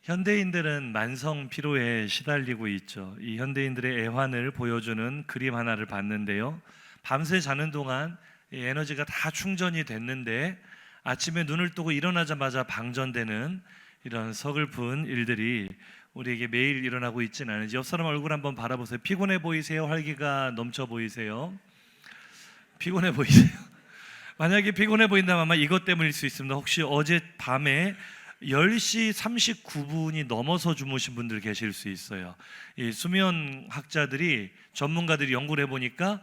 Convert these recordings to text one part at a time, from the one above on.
현대인들은 만성 피로에 시달리고 있죠. 이 현대인들의 애환을 보여주는 그림 하나를 봤는데요. 밤새 자는 동안 이 에너지가 다 충전이 됐는데 아침에 눈을 뜨고 일어나자마자 방전되는 이런 서글픈 일들이 우리에게 매일 일어나고 있지는 않은지 옆 사람 얼굴 한번 바라보세요. 피곤해 보이세요? 활기가 넘쳐 보이세요? 피곤해 보이세요? 만약에 피곤해 보인다면 아마 이것 때문일 수 있습니다. 혹시 어제 밤에 10시 39분이 넘어서 주무신 분들 계실 수 있어요. 이 수면학자들이 전문가들이 연구를 해보니까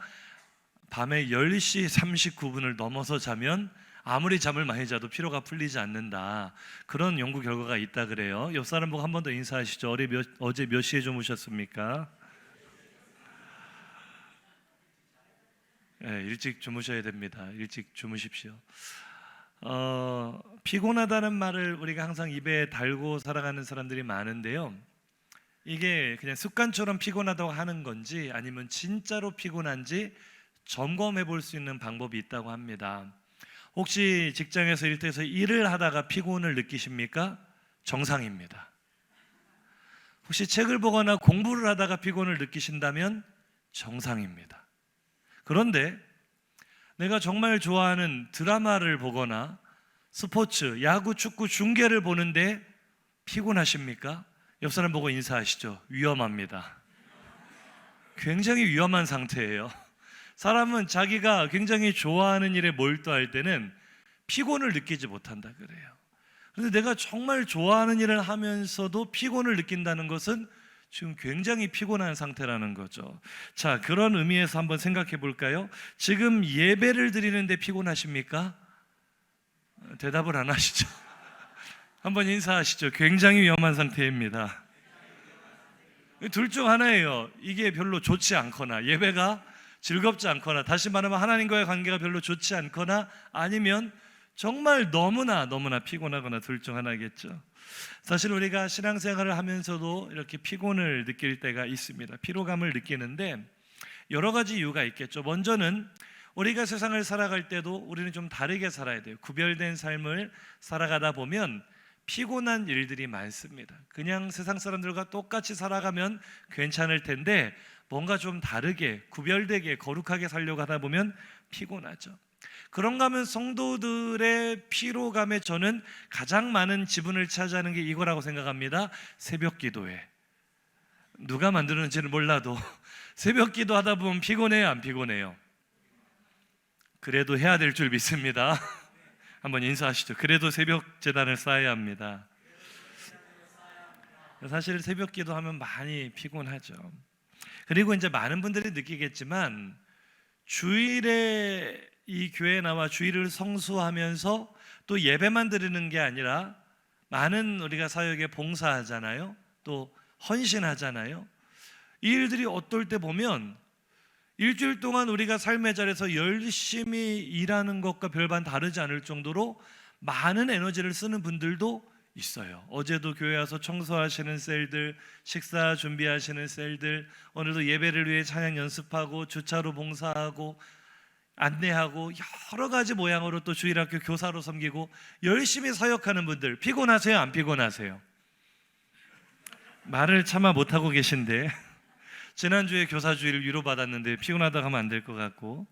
밤에 10시 39분을 넘어서 자면 아무리 잠을 많이 자도 피로가 풀리지 않는다. 그런 연구 결과가 있다 그래요. 옆 사람 보고 한 번 더 인사하시죠. 어제 몇 시에 주무셨습니까? 네, 일찍 주무셔야 됩니다. 일찍 주무십시오. 피곤하다는 말을 우리가 항상 입에 달고 살아가는 사람들이 많은데요. 이게 그냥 습관처럼 피곤하다고 하는 건지 아니면 진짜로 피곤한지 점검해 볼 수 있는 방법이 있다고 합니다. 혹시 직장에서 일터에서 일을 하다가 피곤을 느끼십니까? 정상입니다. 혹시 책을 보거나 공부를 하다가 피곤을 느끼신다면 정상입니다. 그런데 내가 정말 좋아하는 드라마를 보거나 스포츠, 야구, 축구, 중계를 보는데 피곤하십니까? 옆 사람 보고 인사하시죠. 위험합니다. 굉장히 위험한 상태예요. 사람은 자기가 굉장히 좋아하는 일에 몰두할 때는 피곤을 느끼지 못한다 그래요. 그런데 내가 정말 좋아하는 일을 하면서도 피곤을 느낀다는 것은 지금 굉장히 피곤한 상태라는 거죠. 자, 그런 의미에서 한번 생각해 볼까요? 지금 예배를 드리는데 피곤하십니까? 대답을 안 하시죠. 한번 인사하시죠. 굉장히 위험한 상태입니다. 둘 중 하나예요. 이게 별로 좋지 않거나 예배가 즐겁지 않거나, 다시 말하면 하나님과의 관계가 별로 좋지 않거나, 아니면 정말 너무나 피곤하거나, 둘 중 하나겠죠. 사실 우리가 신앙생활을 하면서도 이렇게 피곤을 느낄 때가 있습니다. 피로감을 느끼는데 여러 가지 이유가 있겠죠. 먼저는 우리가 세상을 살아갈 때도 우리는 좀 다르게 살아야 돼요. 구별된 삶을 살아가다 보면 피곤한 일들이 많습니다. 그냥 세상 사람들과 똑같이 살아가면 괜찮을 텐데 뭔가 좀 다르게, 구별되게, 거룩하게 살려고 하다 보면 피곤하죠. 그런가 하면 성도들의 피로감에 저는 가장 많은 지분을 차지하는 게 이거라고 생각합니다. 새벽 기도에. 누가 만드는지는 몰라도 새벽 기도 하다 보면 피곤해요, 안 피곤해요? 그래도 해야 될 줄 믿습니다. 한번 인사하시죠. 그래도 새벽 제단을 쌓아야 합니다. 사실 새벽 기도하면 많이 피곤하죠. 그리고 이제 많은 분들이 느끼겠지만 주일에 이 교회에 나와 주일을 성수하면서 또 예배만 드리는 게 아니라 많은 우리가 사역에 봉사하잖아요. 또 헌신하잖아요. 이 일들이 어떨 때 보면 일주일 동안 우리가 삶의 자리에서 열심히 일하는 것과 별반 다르지 않을 정도로 많은 에너지를 쓰는 분들도 있어요. 어제도 교회 와서 청소하시는 셀들, 식사 준비하시는 셀들, 오늘도 예배를 위해 찬양 연습하고 주차로 봉사하고 안내하고 여러 가지 모양으로 또 주일학교 교사로 섬기고 열심히 사역하는 분들, 피곤하세요? 안 피곤하세요? 말을 차마 못하고 계신데 지난주에 교사주일 위로받았는데 피곤하다고 하면 안 될 것 같고,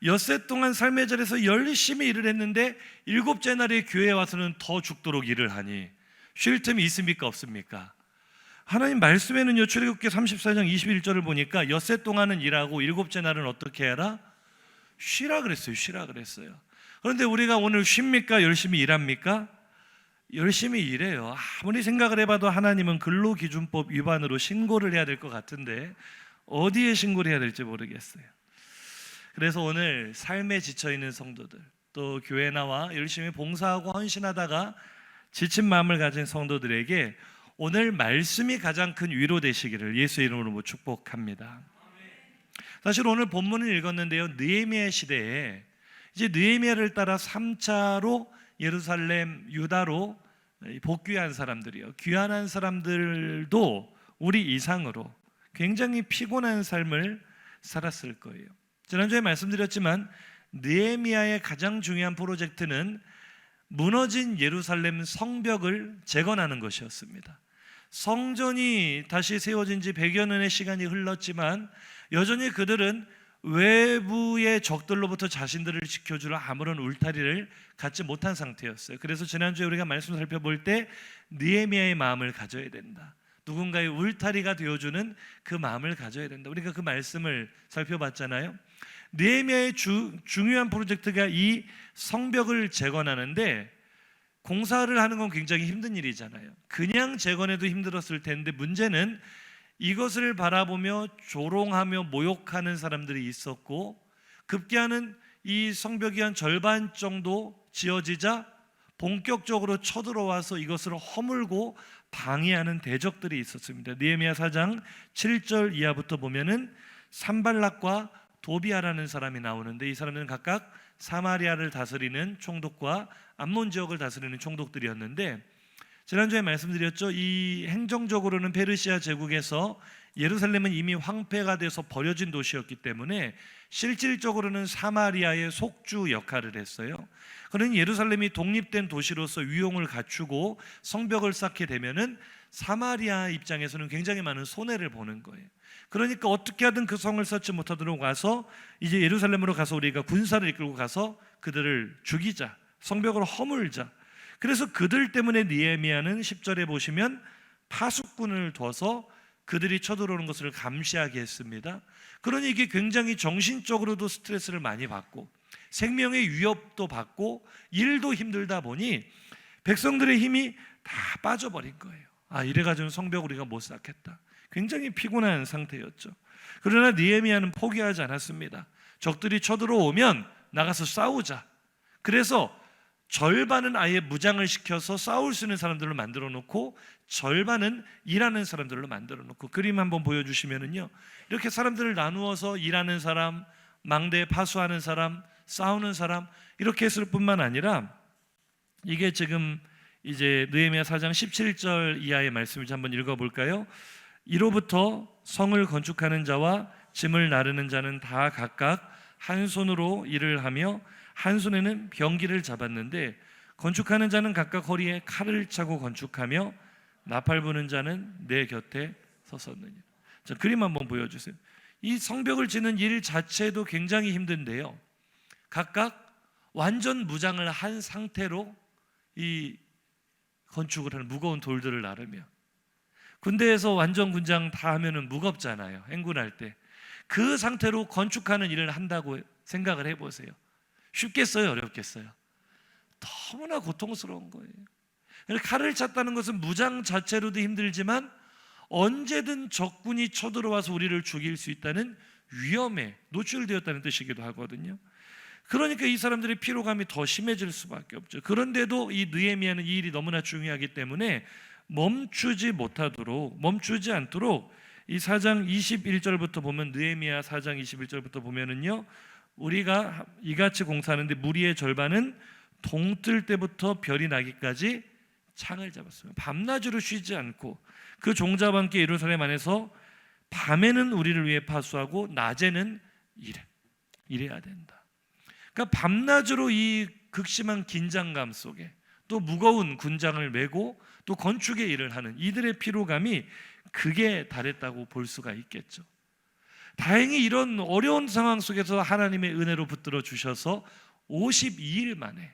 엿새 동안 삶의 자리에서 열심히 일을 했는데 일곱째 날에 교회에 와서는 더 죽도록 일을 하니 쉴 틈이 있습니까? 없습니까? 하나님 말씀에는요, 출애굽기 34장 21절을 보니까 엿새 동안은 일하고 일곱째 날은 어떻게 해라? 쉬라 그랬어요. 쉬라 그랬어요. 그런데 우리가 오늘 쉽니까? 열심히 일합니까? 열심히 일해요. 아무리 생각을 해봐도 하나님은 근로기준법 위반으로 신고를 해야 될 것 같은데 어디에 신고를 해야 될지 모르겠어요. 그래서 오늘 삶에 지쳐있는 성도들, 또 교회 나와 열심히 봉사하고 헌신하다가 지친 마음을 가진 성도들에게 오늘 말씀이 가장 큰 위로 되시기를 예수 이름으로 축복합니다. 사실 오늘 본문을 읽었는데요, 느헤미야 시대에 이제 느헤미야를 따라 3차로 예루살렘, 유다로 복귀한 사람들이요, 귀환한 사람들도 우리 이상으로 굉장히 피곤한 삶을 살았을 거예요. 지난주에 말씀드렸지만 느헤미야의 가장 중요한 프로젝트는 무너진 예루살렘 성벽을 재건하는 것이었습니다. 성전이 다시 세워진 지 100여 년의 시간이 흘렀지만 여전히 그들은 외부의 적들로부터 자신들을 지켜줄 아무런 울타리를 갖지 못한 상태였어요. 그래서 지난주에 우리가 말씀 살펴볼 때 느헤미야의 마음을 가져야 된다. 누군가의 울타리가 되어주는 그 마음을 가져야 된다. 우리가 그 말씀을 살펴봤잖아요. 느헤미야의 중요한 프로젝트가 이 성벽을 재건하는데, 공사를 하는 건 굉장히 힘든 일이잖아요. 그냥 재건해도 힘들었을 텐데 문제는 이것을 바라보며 조롱하며 모욕하는 사람들이 있었고, 급기야는 이 성벽이 한 절반 정도 지어지자 본격적으로 쳐들어와서 이것을 허물고 방해하는 대적들이 있었습니다. 느헤미야 4장 7절 이하부터 보면은 산발락과 도비아라는 사람이 나오는데, 이 사람들은 각각 사마리아를 다스리는 총독과 암몬 지역을 다스리는 총독들이었는데, 지난주에 말씀드렸죠. 이 행정적으로는 페르시아 제국에서 예루살렘은 이미 황폐가 돼서 버려진 도시였기 때문에 실질적으로는 사마리아의 속주 역할을 했어요. 그러니 예루살렘이 독립된 도시로서 위용을 갖추고 성벽을 쌓게 되면은 사마리아 입장에서는 굉장히 많은 손해를 보는 거예요. 그러니까 어떻게 하든 그 성을 쌓지 못하도록 와서 이제 예루살렘으로 가서 우리가 군사를 이끌고 가서 그들을 죽이자, 성벽을 허물자. 그래서 그들 때문에 느헤미야는 10절에 보시면 파수꾼을 둬서 그들이 쳐들어오는 것을 감시하게 했습니다. 그러니 이게 굉장히 정신적으로도 스트레스를 많이 받고 생명의 위협도 받고 일도 힘들다 보니 백성들의 힘이 다 빠져버린 거예요. 이래가지고 성벽을 우리가 못 쌓겠다. 굉장히 피곤한 상태였죠. 그러나 느헤미야는 포기하지 않았습니다. 적들이 쳐들어오면 나가서 싸우자. 그래서 절반은 아예 무장을 시켜서 싸울 수 있는 사람들로 만들어 놓고 절반은 일하는 사람들로 만들어 놓고, 그림 한번 보여주시면은요, 이렇게 사람들을 나누어서 일하는 사람, 망대 파수하는 사람, 싸우는 사람, 이렇게 했을 뿐만 아니라, 이게 지금 이제 느헤미야 4장 17절 이하의 말씀을 한번 읽어볼까요? 이로부터 성을 건축하는 자와 짐을 나르는 자는 다 각각 한 손으로 일을 하며 한 손에는 병기를 잡았는데, 건축하는 자는 각각 허리에 칼을 차고 건축하며 나팔 부는 자는 내 곁에 섰었느니라. 자, 그림 한번 보여주세요. 이 성벽을 짓는 일 자체도 굉장히 힘든데요, 각각 완전 무장을 한 상태로 이 건축을 하는, 무거운 돌들을 나르며, 군대에서 완전 군장 다 하면은 무겁잖아요. 행군할 때 그 상태로 건축하는 일을 한다고 생각을 해보세요. 쉽겠어요? 어렵겠어요? 너무나 고통스러운 거예요. 칼을 찼다는 것은 무장 자체로도 힘들지만 언제든 적군이 쳐들어와서 우리를 죽일 수 있다는 위험에 노출되었다는 뜻이기도 하거든요. 그러니까 이 사람들의 피로감이 더 심해질 수밖에 없죠. 그런데도 이 느헤미야는 이 일이 너무나 중요하기 때문에 멈추지 않도록 이 4장 21절부터 보면, 느헤미야 4장 21절부터 보면은요, 우리가 이같이 공사하는데 무리의 절반은 동뜰 때부터 별이 나기까지 창을 잡았습니다. 밤낮으로 쉬지 않고 그 종자와 함께 예루살렘 안에서 밤에는 우리를 위해 파수하고 낮에는 일해야 된다. 그러니까 밤낮으로 이 극심한 긴장감 속에 또 무거운 군장을 메고 또 건축의 일을 하는 이들의 피로감이 극에 달했다고 볼 수가 있겠죠. 다행히 이런 어려운 상황 속에서 하나님의 은혜로 붙들어 주셔서 52일 만에,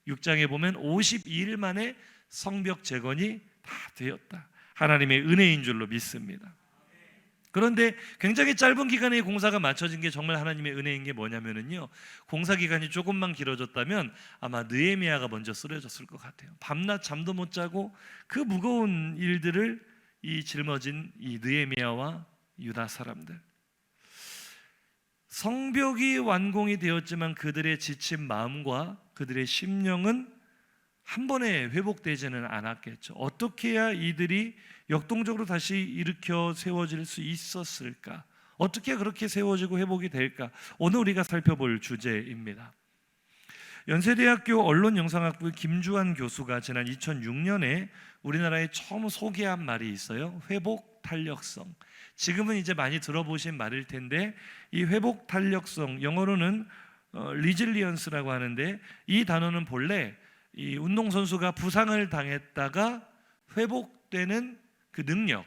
6장에 보면 52일 만에 성벽 재건이 다 되었다. 하나님의 은혜인 줄로 믿습니다. 그런데 굉장히 짧은 기간에 공사가 마쳐진 게 정말 하나님의 은혜인 게 뭐냐면요, 공사 기간이 조금만 길어졌다면 아마 느헤미야가 먼저 쓰러졌을 것 같아요. 밤낮 잠도 못 자고 그 무거운 일들을 이 짊어진 이 느헤미야와 유다 사람들, 성벽이 완공이 되었지만 그들의 지친 마음과 그들의 심령은 한 번에 회복되지는 않았겠죠. 어떻게 해야 이들이 역동적으로 다시 일으켜 세워질 수 있었을까? 어떻게 그렇게 세워지고 회복이 될까? 오늘 우리가 살펴볼 주제입니다. 연세대학교 언론영상학부 김주환 교수가 지난 2006년에 우리나라에 처음 소개한 말이 있어요. 회복 탄력성. 지금은 이제 많이 들어보신 말일 텐데, 이 회복 탄력성, 영어로는 resilience라고 하는데, 이 단어는 본래 이 운동선수가 부상을 당했다가 회복되는 그 능력,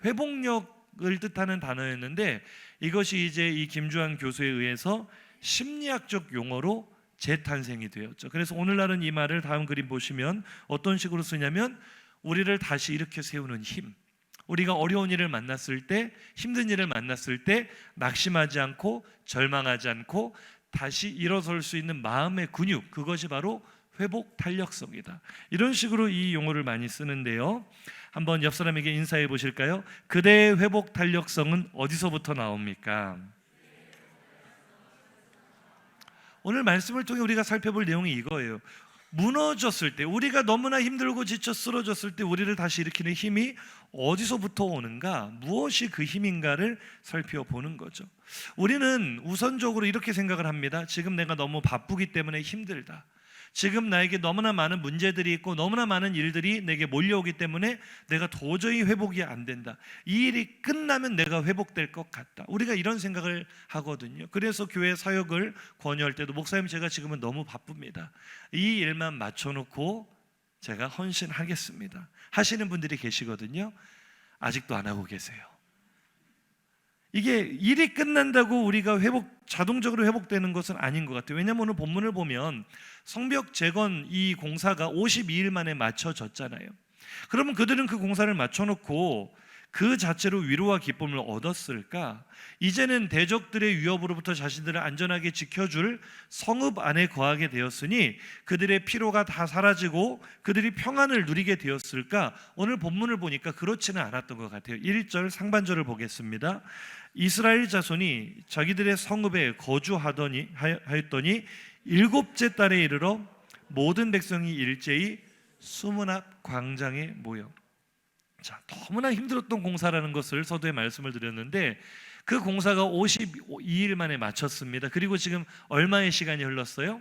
회복력을 뜻하는 단어였는데 이것이 이제 이 김주환 교수에 의해서 심리학적 용어로 재탄생이 되었죠. 그래서 오늘날은 이 말을 다음 그림 보시면 어떤 식으로 쓰냐면 우리를 다시 일으켜 세우는 힘, 우리가 어려운 일을 만났을 때, 힘든 일을 만났을 때 낙심하지 않고 절망하지 않고 다시 일어설 수 있는 마음의 근육, 그것이 바로 회복 탄력성이다. 이런 식으로 이 용어를 많이 쓰는데요. 한번 옆 사람에게 인사해 보실까요? 그대의 회복 탄력성은 어디서부터 나옵니까? 오늘 말씀을 통해 우리가 살펴볼 내용이 이거예요. 무너졌을 때, 우리가 너무나 힘들고 지쳐 쓰러졌을 때 우리를 다시 일으키는 힘이 어디서부터 오는가, 무엇이 그 힘인가를 살펴보는 거죠. 우리는 우선적으로 이렇게 생각을 합니다. 지금 내가 너무 바쁘기 때문에 힘들다. 지금 나에게 너무나 많은 문제들이 있고 너무나 많은 일들이 내게 몰려오기 때문에 내가 도저히 회복이 안 된다. 이 일이 끝나면 내가 회복될 것 같다. 우리가 이런 생각을 하거든요. 그래서 교회 사역을 권유할 때도 목사님 제가 지금은 너무 바쁩니다. 이 일만 맞춰놓고 제가 헌신하겠습니다 하시는 분들이 계시거든요. 아직도 안 하고 계세요. 이게 일이 끝난다고 우리가 자동적으로 회복되는 것은 아닌 것 같아요. 왜냐하면 오늘 본문을 보면 성벽 재건 이 공사가 52일 만에 마쳐졌잖아요. 그러면 그들은 그 공사를 맞춰놓고 그 자체로 위로와 기쁨을 얻었을까? 이제는 대적들의 위협으로부터 자신들을 안전하게 지켜줄 성읍 안에 거하게 되었으니 그들의 피로가 다 사라지고 그들이 평안을 누리게 되었을까? 오늘 본문을 보니까 그렇지는 않았던 것 같아요. 1절 상반절을 보겠습니다. 이스라엘 자손이 자기들의 성읍에 거주하더니 하였더니 7째 달에 이르러 모든 백성이 일제히 수문 앞 광장에 모여. 자, 너무나 힘들었던 공사라는 것을 서두에 말씀을 드렸는데 그 공사가 52일 만에 마쳤습니다. 그리고 지금 얼마의 시간이 흘렀어요?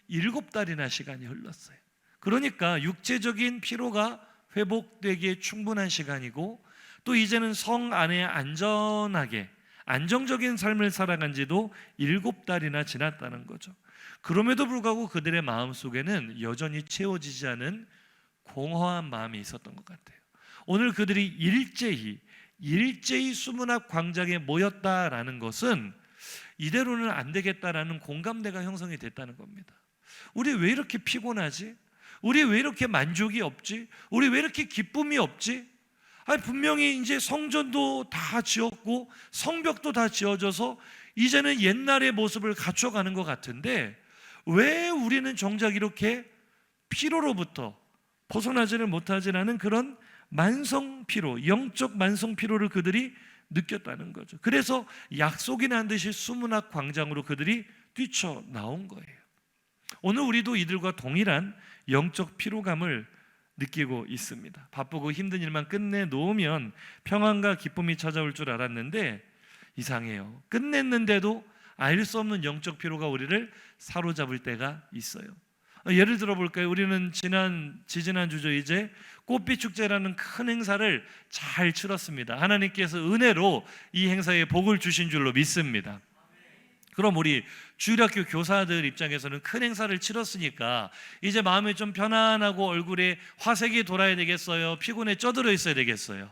7달이나 시간이 흘렀어요. 그러니까 육체적인 피로가 회복되기에 충분한 시간이고 또 이제는 성 안에 안전하게 안정적인 삶을 살아간 지도 7달이나 지났다는 거죠. 그럼에도 불구하고 그들의 마음속에는 여전히 채워지지 않은 공허한 마음이 있었던 것 같아요. 오늘 그들이 일제히 수문 앞 광장에 모였다라는 것은 이대로는 안 되겠다라는 공감대가 형성이 됐다는 겁니다. 우리 왜 이렇게 피곤하지? 우리 왜 이렇게 만족이 없지? 우리 왜 이렇게 기쁨이 없지? 분명히 이제 성전도 다 지었고 성벽도 다 지어져서 이제는 옛날의 모습을 갖춰가는 것 같은데 왜 우리는 정작 이렇게 피로로부터 벗어나지를 못하지라는 그런 만성 피로, 영적 만성 피로를 그들이 느꼈다는 거죠. 그래서 약속이 난 듯이 수문 앞 광장으로 그들이 뛰쳐나온 거예요. 오늘 우리도 이들과 동일한 영적 피로감을 느끼고 있습니다. 바쁘고 힘든 일만 끝내놓으면 평안과 기쁨이 찾아올 줄 알았는데 이상해요. 끝냈는데도 알 수 없는 영적 피로가 우리를 사로잡을 때가 있어요. 예를 들어 볼까요? 우리는 지지난주죠. 이제 꽃빛 축제라는 큰 행사를 잘 치렀습니다. 하나님께서 은혜로 이 행사에 복을 주신 줄로 믿습니다. 그럼 우리 주일학교 교사들 입장에서는 큰 행사를 치렀으니까 이제 마음이 좀 편안하고 얼굴에 화색이 돌아야 되겠어요? 피곤에 쪄들어 있어야 되겠어요?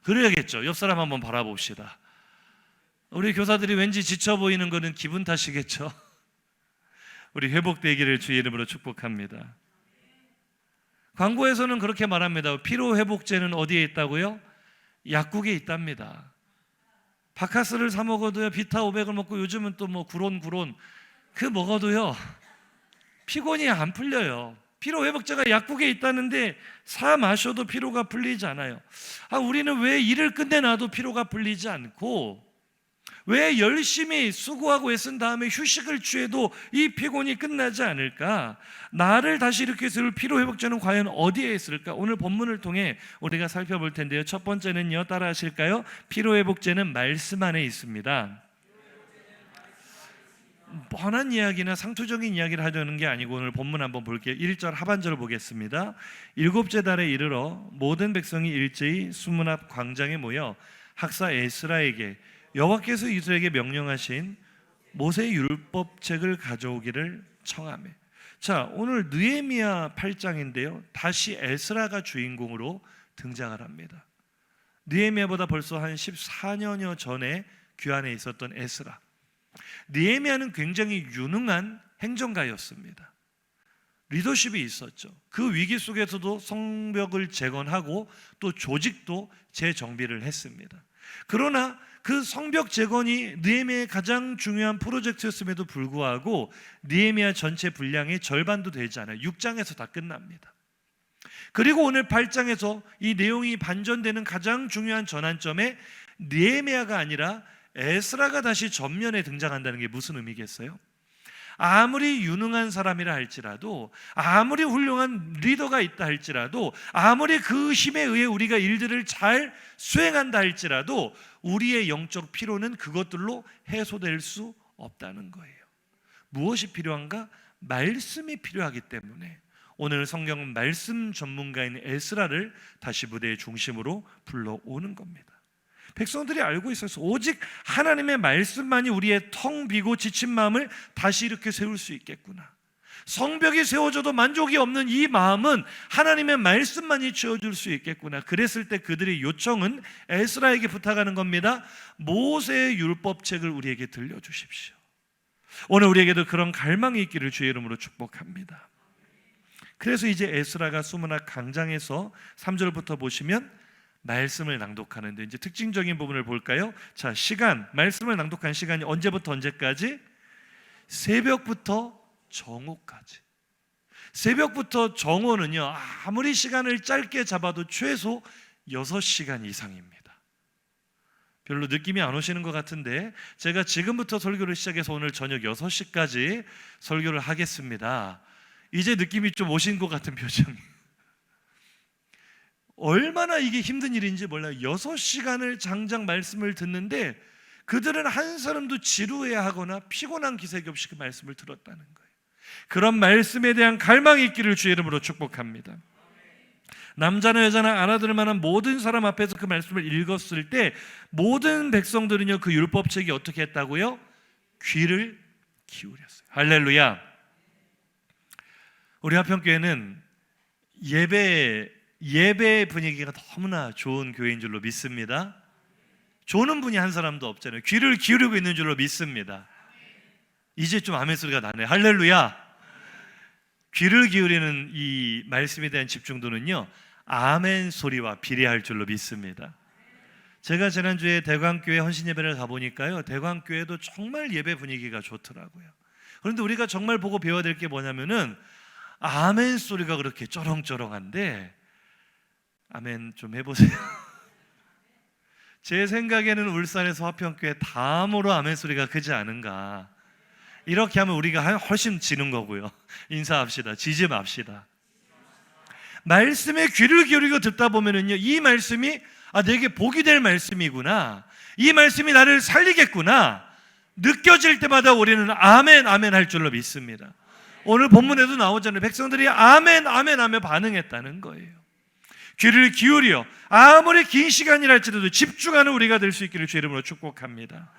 그래야겠죠. 옆 사람 한번 바라봅시다. 우리 교사들이 왠지 지쳐 보이는 것은 기분 탓이겠죠. 우리 회복되기를 주의 이름으로 축복합니다. 광고에서는 그렇게 말합니다. 피로회복제는 어디에 있다고요? 약국에 있답니다. 바카스를 사 먹어도요, 비타 500을 먹고 요즘은 또 뭐 구론 그 먹어도요 피곤이 안 풀려요. 피로회복제가 약국에 있다는데 사 마셔도 피로가 풀리지 않아요. 우리는 왜 일을 끝내놔도 피로가 풀리지 않고 왜 열심히 수고하고 애쓴 다음에 휴식을 취해도 이 피곤이 끝나지 않을까? 나를 다시 일으켜 세울 피로회복제는 과연 어디에 있을까? 오늘 본문을 통해 우리가 살펴볼 텐데요. 첫 번째는요, 따라 하실까요? 피로회복제는 말씀 안에 있습니다. 뻔한 이야기나 상투적인 이야기를 하려는 게 아니고 오늘 본문 한번 볼게요. 1절 하반절을 보겠습니다. 7째 달에 이르러 모든 백성이 일제히 수문 앞 광장에 모여 학사 에스라에게 여호와께서 이스라엘에게 명령하신 모세의 율법책을 가져오기를 청하매. 자, 오늘 느헤미야 8장인데요. 다시 에스라가 주인공으로 등장을 합니다. 느헤미야보다 벌써 한 14년여 전에 귀환에 있었던 에스라. 느헤미야는 굉장히 유능한 행정가였습니다. 리더십이 있었죠. 그 위기 속에서도 성벽을 재건하고 또 조직도 재정비를 했습니다. 그러나 그 성벽 재건이 느헤미야의 가장 중요한 프로젝트였음에도 불구하고 느헤미야 전체 분량의 절반도 되지 않아요. 6장에서 다 끝납니다. 그리고 오늘 8장에서 이 내용이 반전되는 가장 중요한 전환점에 느헤미야가 아니라 에스라가 다시 전면에 등장한다는 게 무슨 의미겠어요? 아무리 유능한 사람이라 할지라도, 아무리 훌륭한 리더가 있다 할지라도, 아무리 그 힘에 의해 우리가 일들을 잘 수행한다 할지라도 우리의 영적 피로는 그것들로 해소될 수 없다는 거예요. 무엇이 필요한가? 말씀이 필요하기 때문에 오늘 성경은 말씀 전문가인 에스라를 다시 무대의 중심으로 불러오는 겁니다. 백성들이 알고 있었어. 오직 하나님의 말씀만이 우리의 텅 비고 지친 마음을 다시 이렇게 세울 수 있겠구나. 성벽이 세워져도 만족이 없는 이 마음은 하나님의 말씀만이 채워줄 수 있겠구나. 그랬을 때 그들의 요청은 에스라에게 부탁하는 겁니다. 모세의 율법책을 우리에게 들려주십시오. 오늘 우리에게도 그런 갈망이 있기를 주의 이름으로 축복합니다. 그래서 이제 에스라가 수문학 강장에서 3절부터 보시면 말씀을 낭독하는데 이제 특징적인 부분을 볼까요? 자, 시간, 말씀을 낭독한 시간이 언제부터 언제까지? 새벽부터 정오까지. 새벽부터 정오는요, 아무리 시간을 짧게 잡아도 최소 6시간 이상입니다. 별로 느낌이 안 오시는 것 같은데 제가 지금부터 설교를 시작해서 오늘 저녁 6시까지 설교를 하겠습니다. 이제 느낌이 좀 오신 것 같은 표정이. 얼마나 이게 힘든 일인지 몰라요. 6시간을 장장 말씀을 듣는데 그들은 한 사람도 지루해하거나 피곤한 기색이 없이 그 말씀을 들었다는 거예요. 그런 말씀에 대한 갈망이 있기를 주의 이름으로 축복합니다. 남자나 여자나 알아들을 만한 모든 사람 앞에서 그 말씀을 읽었을 때 모든 백성들은요, 그 율법책이 어떻게 했다고요? 귀를 기울였어요. 할렐루야. 우리 화평교회는 예배 분위기가 너무나 좋은 교회인 줄로 믿습니다. 조는 분이 한 사람도 없잖아요. 귀를 기울이고 있는 줄로 믿습니다. 이제 좀 아멘 소리가 나네. 할렐루야. 귀를 기울이는 이 말씀에 대한 집중도는요, 아멘 소리와 비례할 줄로 믿습니다. 제가 지난주에 대광교회 헌신예배를 가보니까요, 대광교회도 정말 예배 분위기가 좋더라고요. 그런데 우리가 정말 보고 배워야 될 게 뭐냐면은 아멘 소리가 그렇게 쩌렁쩌렁한데 아멘 좀 해보세요. 제 생각에는 울산에서 화평교회 다음으로 아멘 소리가 크지 않은가. 이렇게 하면 우리가 훨씬 지는 거고요. 인사합시다. 지지 맙시다. 말씀에 귀를 기울이고 듣다 보면은요, 이 말씀이 내게 복이 될 말씀이구나, 이 말씀이 나를 살리겠구나 느껴질 때마다 우리는 아멘 아멘 할 줄로 믿습니다. 오늘 본문에도 나오잖아요. 백성들이 아멘 아멘 하며 반응했다는 거예요. 귀를 기울여 아무리 긴 시간이랄지라도 집중하는 우리가 될 수 있기를 주의 이름으로 축복합니다.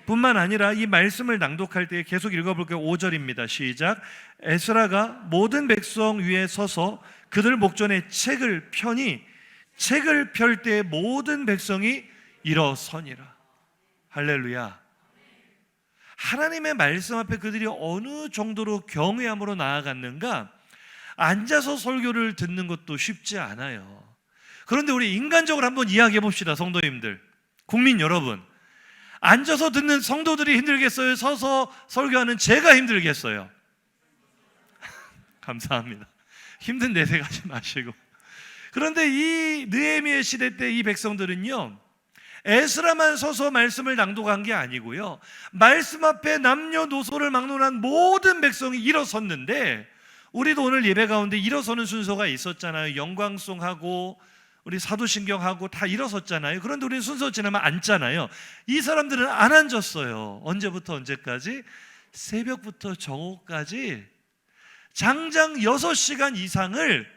뿐만 아니라 이 말씀을 낭독할 때 계속 읽어볼게요. 5절입니다. 시작. 에스라가 모든 백성 위에 서서 그들 목전에 책을 펴니 책을 펼 때 모든 백성이 일어서니라. 할렐루야. 하나님의 말씀 앞에 그들이 어느 정도로 경외함으로 나아갔는가? 앉아서 설교를 듣는 것도 쉽지 않아요. 그런데 우리 인간적으로 한번 이야기해 봅시다. 성도님들, 국민 여러분, 앉아서 듣는 성도들이 힘들겠어요? 서서 설교하는 제가 힘들겠어요? 감사합니다. 힘든 내색하지 마시고. 그런데 이 느헤미야 시대 때 이 백성들은요, 에스라만 서서 말씀을 낭독한 게 아니고요, 말씀 앞에 남녀노소를 막론한 모든 백성이 일어섰는데, 우리도 오늘 예배 가운데 일어서는 순서가 있었잖아요. 영광송하고 우리 사도신경하고 다 일어섰잖아요. 그런데 우리는 순서 지나면 앉잖아요. 이 사람들은 안 앉았어요. 언제부터 언제까지? 새벽부터 정오까지 장장 6시간 이상을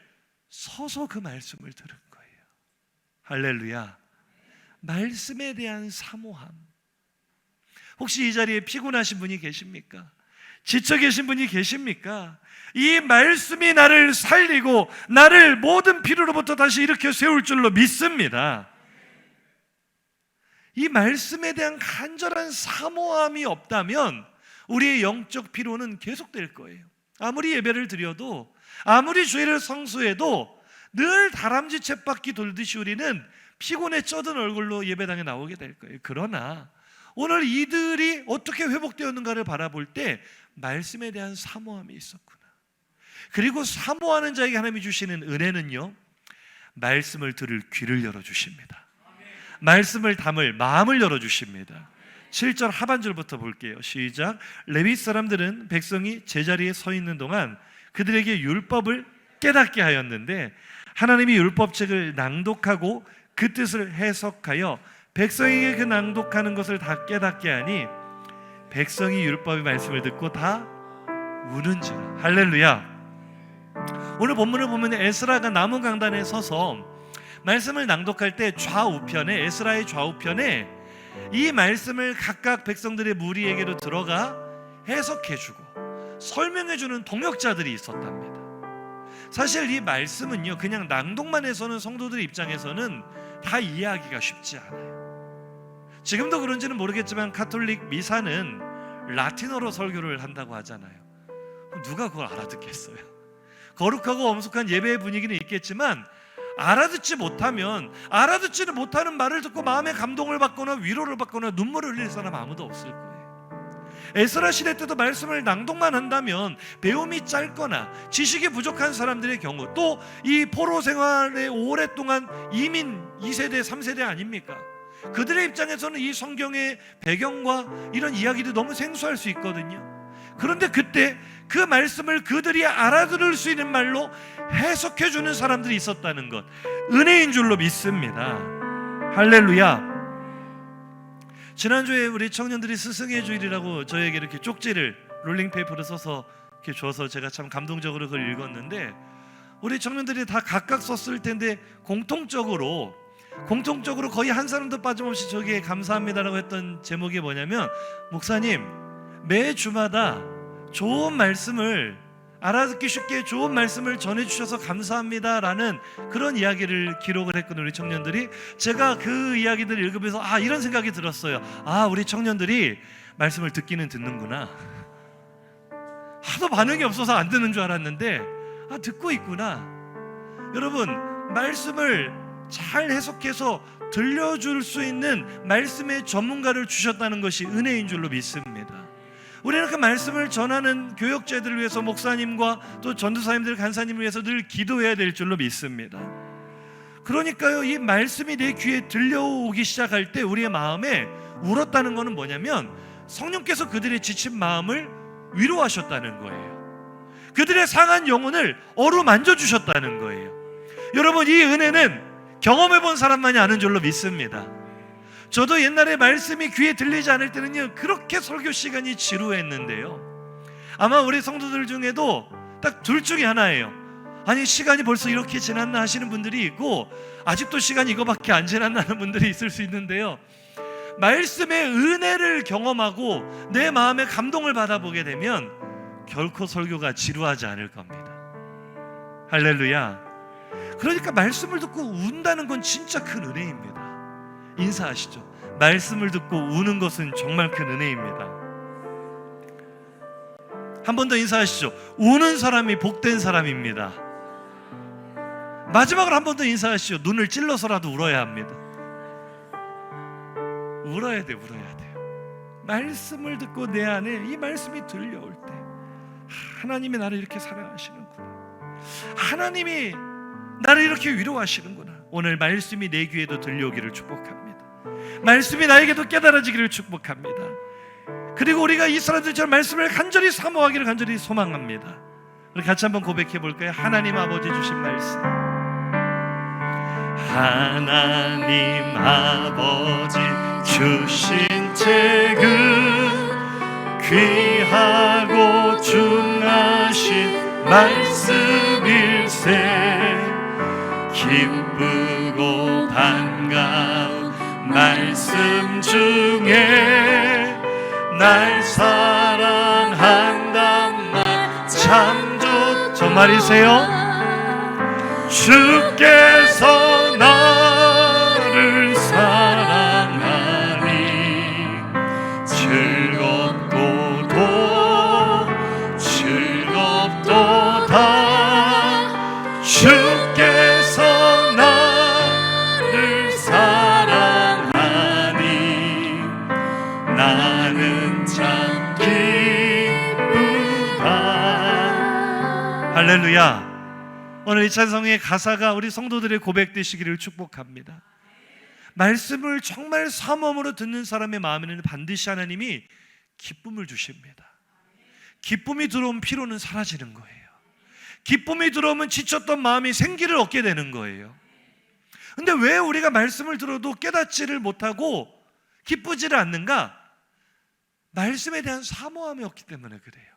서서 그 말씀을 들은 거예요. 할렐루야. 말씀에 대한 사모함. 혹시 이 자리에 피곤하신 분이 계십니까? 지쳐 계신 분이 계십니까? 이 말씀이 나를 살리고 나를 모든 피로로부터 다시 일으켜 세울 줄로 믿습니다. 이 말씀에 대한 간절한 사모함이 없다면 우리의 영적 피로는 계속될 거예요. 아무리 예배를 드려도, 아무리 주일을 성수해도 늘 다람쥐 쳇바퀴 돌듯이 우리는 피곤에 쩌든 얼굴로 예배당에 나오게 될 거예요. 그러나 오늘 이들이 어떻게 회복되었는가를 바라볼 때 말씀에 대한 사모함이 있었구나. 그리고 사모하는 자에게 하나님이 주시는 은혜는요, 말씀을 들을 귀를 열어주십니다. 말씀을 담을 마음을 열어주십니다. 7절 하반절부터 볼게요. 시작. 레위 사람들은 백성이 제자리에 서 있는 동안 그들에게 율법을 깨닫게 하였는데 하나님이 율법책을 낭독하고 그 뜻을 해석하여 백성에게 그 낭독하는 것을 다 깨닫게 하니 백성이 율법의 말씀을 듣고 다 우는지라. 할렐루야. 오늘 본문을 보면 에스라가 나무 강단에 서서 말씀을 낭독할 때 좌우편에, 에스라의 좌우편에 이 말씀을 각각 백성들의 무리에게로 들어가 해석해주고 설명해주는 동역자들이 있었답니다. 사실 이 말씀은요, 그냥 낭독만 해서는 성도들 입장에서는 다 이해하기가 쉽지 않아요. 지금도 그런지는 모르겠지만 가톨릭 미사는 라틴어로 설교를 한다고 하잖아요. 누가 그걸 알아듣겠어요? 거룩하고 엄숙한 예배의 분위기는 있겠지만 알아듣지는 못하는 말을 듣고 마음의 감동을 받거나 위로를 받거나 눈물을 흘릴 사람 아무도 없을 거예요. 에스라 시대 때도 말씀을 낭독만 한다면 배움이 짧거나 지식이 부족한 사람들의 경우, 또 이 포로 생활에 오랫동안 이민 2세대 3세대 아닙니까? 그들의 입장에서는 이 성경의 배경과 이런 이야기도 너무 생소할 수 있거든요. 그런데 그때 그 말씀을 그들이 알아들을 수 있는 말로 해석해주는 사람들이 있었다는 것, 은혜인 줄로 믿습니다. 할렐루야. 지난주에 우리 청년들이 스승의 주일이라고 저에게 이렇게 쪽지를 롤링페이퍼로 써서 이렇게 줘서 제가 참 감동적으로 그걸 읽었는데, 우리 청년들이 다 각각 썼을 텐데 공통적으로 거의 한 사람도 빠짐없이 저기에 감사합니다라고 했던 제목이 뭐냐면, 목사님 매 주마다 좋은 말씀을, 알아듣기 쉽게 좋은 말씀을 전해주셔서 감사합니다라는 그런 이야기를 기록을 했거든요. 우리 청년들이. 제가 그 이야기들을 읽으면서 이런 생각이 들었어요. 우리 청년들이 말씀을 듣기는 듣는구나. 하도 반응이 없어서 안 듣는 줄 알았는데 듣고 있구나. 여러분, 말씀을 잘 해석해서 들려줄 수 있는 말씀의 전문가를 주셨다는 것이 은혜인 줄로 믿습니다. 우리는 그 말씀을 전하는 교역자들을 위해서 목사님과 또 전도사님들, 간사님을 위해서 늘 기도해야 될 줄로 믿습니다. 그러니까요, 이 말씀이 내 귀에 들려오기 시작할 때 우리의 마음에 울었다는 것은 뭐냐면, 성령께서 그들의 지친 마음을 위로하셨다는 거예요. 그들의 상한 영혼을 어루만져 주셨다는 거예요. 여러분, 이 은혜는 경험해본 사람만이 아는 줄로 믿습니다. 저도 옛날에 말씀이 귀에 들리지 않을 때는요, 그렇게 설교 시간이 지루했는데요, 아마 우리 성도들 중에도 딱 둘 중에 하나예요. 아니, 시간이 벌써 이렇게 지났나 하시는 분들이 있고, 아직도 시간이 이거밖에 안 지났나 하는 분들이 있을 수 있는데요, 말씀의 은혜를 경험하고 내 마음에 감동을 받아보게 되면 결코 설교가 지루하지 않을 겁니다. 할렐루야. 그러니까 말씀을 듣고 운다는 건 진짜 큰 은혜입니다. 인사하시죠. 말씀을 듣고 우는 것은 정말 큰 은혜입니다. 한 번 더 인사하시죠. 우는 사람이 복된 사람입니다. 마지막으로 한 번 더 인사하시죠. 눈을 찔러서라도 울어야 합니다. 울어야 돼요. 말씀을 듣고 내 안에 이 말씀이 들려올 때, 하나님이 나를 이렇게 사랑하시는구나, 하나님이 나를 이렇게 위로하시는구나. 오늘 말씀이 내 귀에도 들려오기를 축복합니다. 말씀이 나에게도 깨달아지기를 축복합니다. 그리고 우리가 이 사람들처럼 말씀을 간절히 사모하기를 간절히 소망합니다. 우리 같이 한번 고백해 볼까요? 하나님 아버지 주신 말씀, 하나님 아버지 주신 책은 귀하고 중하신 말씀일세. 기쁘고 반가운 말씀 중에 날 사랑한다 참 정말이세요? 주께서 나를 사랑하니 즐겁도다. 주께서 나를 사랑하니 나는 참 기쁘다. 할렐루야. 오늘 이 찬송의 가사가 우리 성도들의 고백 되시기를 축복합니다. 말씀을 정말 사모함으로 듣는 사람의 마음에는 반드시 하나님이 기쁨을 주십니다. 기쁨이 들어오면 피로는 사라지는 거예요. 기쁨이 들어오면 지쳤던 마음이 생기를 얻게 되는 거예요. 근데 왜 우리가 말씀을 들어도 깨닫지를 못하고 기쁘지를 않는가? 말씀에 대한 사모함이 없기 때문에 그래요.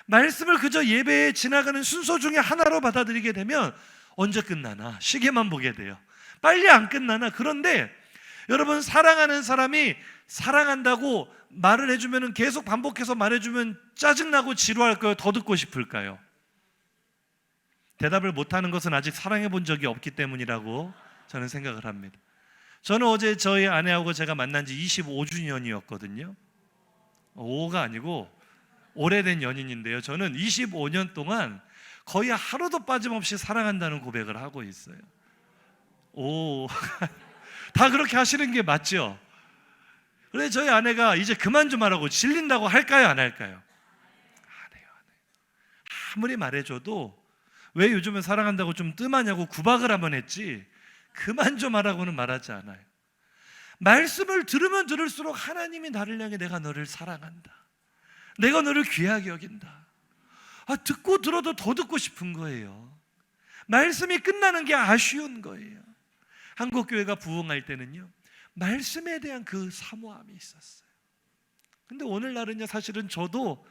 말씀을 그저 예배에 지나가는 순서 중에 하나로 받아들이게 되면 언제 끝나나 시계만 보게 돼요. 빨리 안 끝나나. 그런데 여러분, 사랑하는 사람이 사랑한다고 말을 해주면 계속 반복해서 말해주면 짜증나고 지루할까요? 더 듣고 싶을까요? 대답을 못하는 것은 아직 사랑해 본 적이 없기 때문이라고 저는 생각을 합니다. 저는 어제 저희 아내하고 제가 만난 지 25주년이었거든요 5가 아니고 오래된 연인인데요, 저는 25년 동안 거의 하루도 빠짐없이 사랑한다는 고백을 하고 있어요. 오, 다 그렇게 하시는 게 맞죠? 그래, 저희 아내가 이제 그만 좀 하라고 질린다고 할까요, 안 할까요? 안 해요. 아무리 말해줘도 왜 요즘은 사랑한다고 좀 뜸하냐고 구박을 한번 했지 그만 좀 하라고는 말하지 않아요. 말씀을 들으면 들을수록 하나님이 나를 향해 내가 너를 사랑한다, 내가 너를 귀하게 여긴다, 듣고 들어도 더 듣고 싶은 거예요. 말씀이 끝나는 게 아쉬운 거예요. 한국교회가 부흥할 때는요, 말씀에 대한 그 사모함이 있었어요. 근데 오늘날은요, 사실은 저도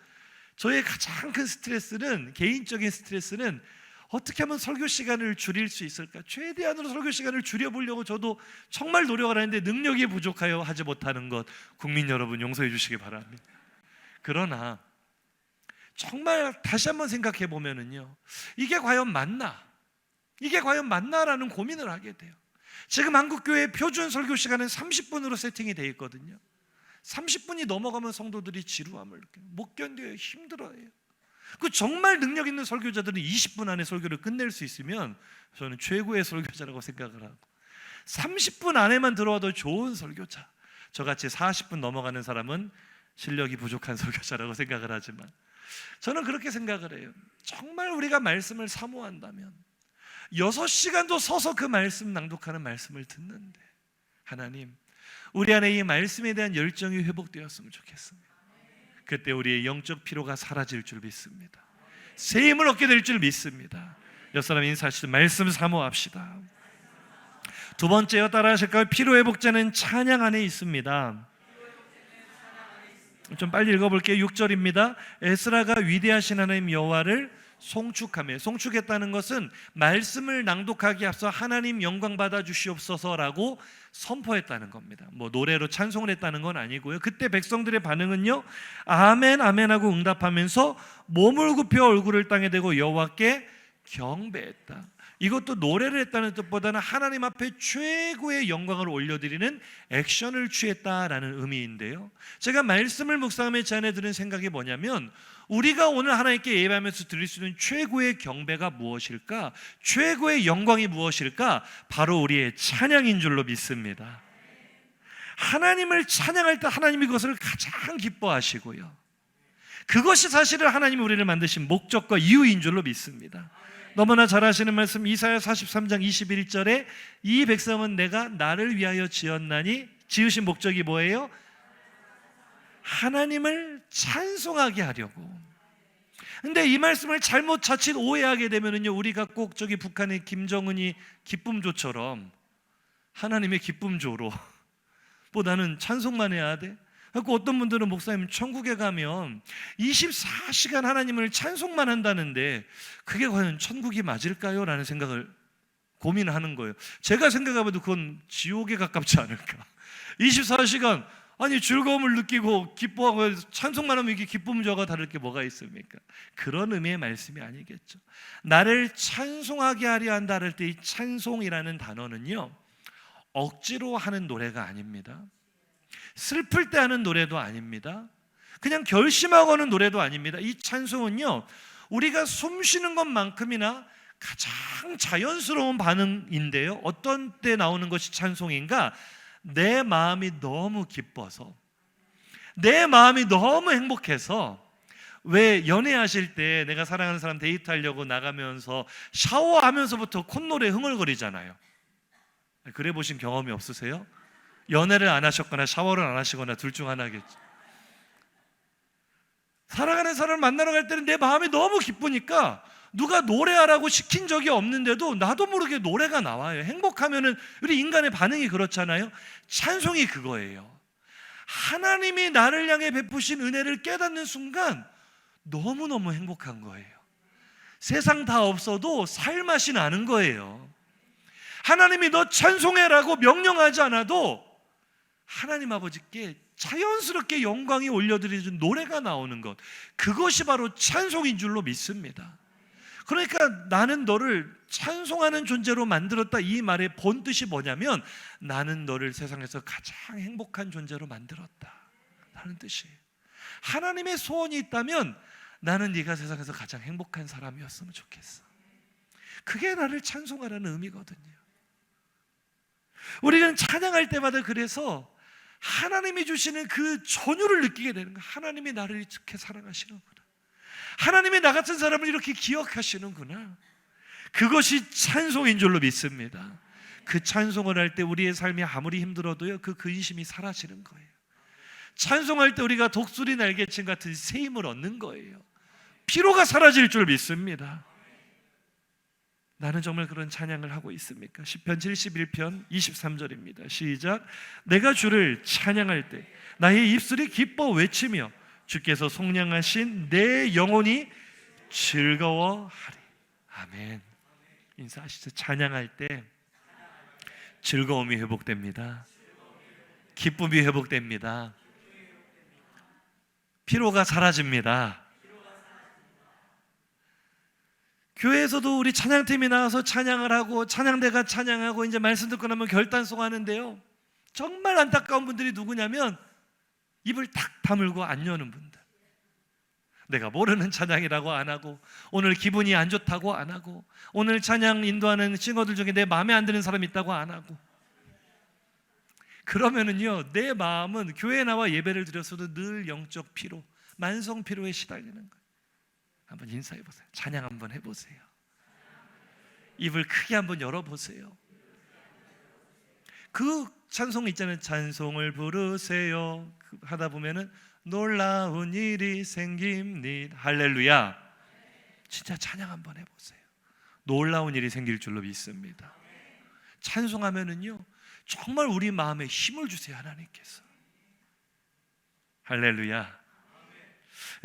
저의 가장 큰 스트레스는, 개인적인 스트레스는 어떻게 하면 설교 시간을 줄일 수 있을까? 최대한으로 설교 시간을 줄여보려고 저도 정말 노력을 하는데 능력이 부족하여 하지 못하는 것, 국민 여러분 용서해 주시기 바랍니다. 그러나 정말 다시 한번 생각해 보면은요, 이게 과연 맞나? 이게 과연 맞나라는 고민을 하게 돼요. 지금 한국교회 표준 설교 시간은 30분으로 세팅이 되어 있거든요. 30분이 넘어가면 성도들이 지루함을 느껴요. 못 견뎌요. 힘들어해요. 그 정말 능력 있는 설교자들은 20분 안에 설교를 끝낼 수 있으면 저는 최고의 설교자라고 생각을 하고, 30분 안에만 들어와도 좋은 설교자, 저같이 40분 넘어가는 사람은 실력이 부족한 설교자라고 생각을 하지만, 저는 그렇게 생각을 해요. 정말 우리가 말씀을 사모한다면 6시간도 서서 그 말씀 낭독하는 말씀을 듣는데, 하나님, 우리 안에 이 말씀에 대한 열정이 회복되었으면 좋겠습니다. 그때 우리의 영적 피로가 사라질 줄 믿습니다. 새 힘을 얻게 될 줄 믿습니다. 옆 사람 인사하시죠. 말씀 사모합시다. 두 번째요, 따라 하실까요? 피로 회복제는 찬양 안에 있습니다. 좀 빨리 읽어볼게요. 6절입니다. 에스라가 위대하신 하나님 여호와를 송축하며, 송축했다는 것은 말씀을 낭독하기 앞서 하나님 영광 받아 주시옵소서라고 선포했다는 겁니다. 뭐 노래로 찬송을 했다는 건 아니고요. 그때 백성들의 반응은요, 아멘 아멘 하고 응답하면서 몸을 굽혀 얼굴을 땅에 대고 여호와께 경배했다. 이것도 노래를 했다는 뜻보다는 하나님 앞에 최고의 영광을 올려드리는 액션을 취했다라는 의미인데요, 제가 말씀을 묵상하며 제 안에 드는 생각이 뭐냐면, 우리가 오늘 하나님께 예배하면서 드릴 수 있는 최고의 경배가 무엇일까? 최고의 영광이 무엇일까? 바로 우리의 찬양인 줄로 믿습니다. 하나님을 찬양할 때 하나님이 그것을 가장 기뻐하시고요, 그것이 사실은 하나님이 우리를 만드신 목적과 이유인 줄로 믿습니다. 너무나 잘 아시는 말씀, 이사야 43장 21절에 이 백성은 내가 나를 위하여 지었나니, 지으신 목적이 뭐예요? 하나님을 찬송하게 하려고. 근데 이 말씀을 잘못 자칫 오해하게 되면은요, 우리가 꼭 저기 북한의 김정은이 기쁨조처럼 하나님의 기쁨조로 뭐 나는 찬송만 해야 돼? 그리고 어떤 분들은 목사님, 천국에 가면 24시간 하나님을 찬송만 한다는데 그게 과연 천국이 맞을까요? 라는 생각을 고민하는 거예요. 제가 생각해봐도 그건 지옥에 가깝지 않을까. 24시간 아니 즐거움을 느끼고 기뻐하고 찬송만 하면 이게 기쁨 저가 다를 게 뭐가 있습니까? 그런 의미의 말씀이 아니겠죠. 나를 찬송하게 하려 한다 할 때 이 찬송이라는 단어는요, 억지로 하는 노래가 아닙니다. 슬플 때 하는 노래도 아닙니다. 그냥 결심하고 하는 노래도 아닙니다. 이 찬송은요, 우리가 숨 쉬는 것만큼이나 가장 자연스러운 반응인데요, 어떤 때 나오는 것이 찬송인가? 내 마음이 너무 기뻐서, 내 마음이 너무 행복해서. 왜 연애하실 때 내가 사랑하는 사람 데이트하려고 나가면서 샤워하면서부터 콧노래 흥얼거리잖아요. 그래 보신 경험이 없으세요? 연애를 안 하셨거나 샤워를 안 하시거나 둘 중 하나겠죠. 사랑하는 사람을 만나러 갈 때는 내 마음이 너무 기쁘니까 누가 노래하라고 시킨 적이 없는데도 나도 모르게 노래가 나와요. 행복하면은 우리 인간의 반응이 그렇잖아요. 찬송이 그거예요. 하나님이 나를 향해 베푸신 은혜를 깨닫는 순간 너무너무 행복한 거예요. 세상 다 없어도 살맛이 나는 거예요. 하나님이 너 찬송해라고 명령하지 않아도 하나님 아버지께 자연스럽게 영광이 올려드리는 노래가 나오는 것, 그것이 바로 찬송인 줄로 믿습니다. 그러니까 나는 너를 찬송하는 존재로 만들었다, 이 말의 본 뜻이 뭐냐면 나는 너를 세상에서 가장 행복한 존재로 만들었다 라는 뜻이에요. 하나님의 소원이 있다면 나는 네가 세상에서 가장 행복한 사람이었으면 좋겠어. 그게 나를 찬송하라는 의미거든요. 우리는 찬양할 때마다 그래서 하나님이 주시는 그 전율을 느끼게 되는 거예요. 하나님이 나를 이렇게 사랑하시는구나, 하나님이 나 같은 사람을 이렇게 기억하시는구나. 그것이 찬송인 줄로 믿습니다. 그 찬송을 할 때 우리의 삶이 아무리 힘들어도요, 그 근심이 사라지는 거예요. 찬송할 때 우리가 독수리 날개침 같은 새 힘을 얻는 거예요. 피로가 사라질 줄 믿습니다. 나는 정말 그런 찬양을 하고 있습니까? 시편 71편 23절입니다. 시작. 내가 주를 찬양할 때 나의 입술이 기뻐 외치며 주께서 속량하신 내 영혼이 즐거워하리. 아멘. 인사하시죠. 찬양할 때 즐거움이 회복됩니다. 기쁨이 회복됩니다. 피로가 사라집니다. 교회에서도 우리 찬양팀이 나와서 찬양을 하고 찬양대가 찬양하고 이제 말씀 듣고 나면 결단송 하는데요, 정말 안타까운 분들이 누구냐면 입을 탁 다물고 안 여는 분들. 내가 모르는 찬양이라고 안 하고, 오늘 기분이 안 좋다고 안 하고, 오늘 찬양 인도하는 싱어들 중에 내 마음에 안 드는 사람이 있다고 안 하고. 그러면은요, 내 마음은 교회에 나와 예배를 드렸어도 늘 영적 피로, 만성 피로에 시달리는 거예요. 한번 인사해 보세요. 찬양 한번 해보세요. 입을 크게 한번 열어보세요. 그 찬송 있잖아요. 찬송을 부르세요 하다 보면은 놀라운 일이 생깁니다. 할렐루야. 진짜 찬양 한번 해보세요. 놀라운 일이 생길 줄로 믿습니다. 찬송하면은요, 정말 우리 마음에 힘을 주세요, 하나님께서. 할렐루야.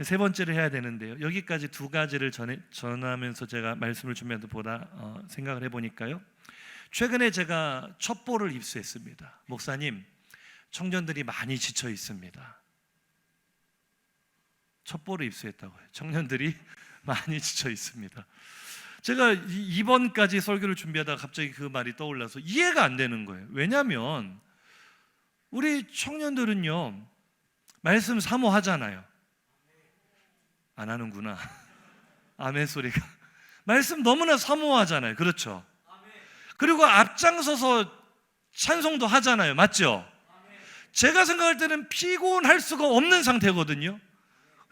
세 번째를 해야 되는데요, 여기까지 두 가지를 전하면서 제가 말씀을 준비해도 보다 생각을 해보니까요, 최근에 제가 첩보를 입수했습니다. 목사님, 청년들이 많이 지쳐 있습니다. 첩보를 입수했다고요. 청년들이 많이 지쳐 있습니다. 제가 이번까지 설교를 준비하다가 갑자기 그 말이 떠올라서 이해가 안 되는 거예요. 왜냐하면 우리 청년들은요, 말씀 사모하잖아요. 안 하는구나. 아멘 소리가. 말씀 너무나 사모하잖아요. 그렇죠? 그리고 앞장서서 찬송도 하잖아요. 맞죠? 제가 생각할 때는 피곤할 수가 없는 상태거든요.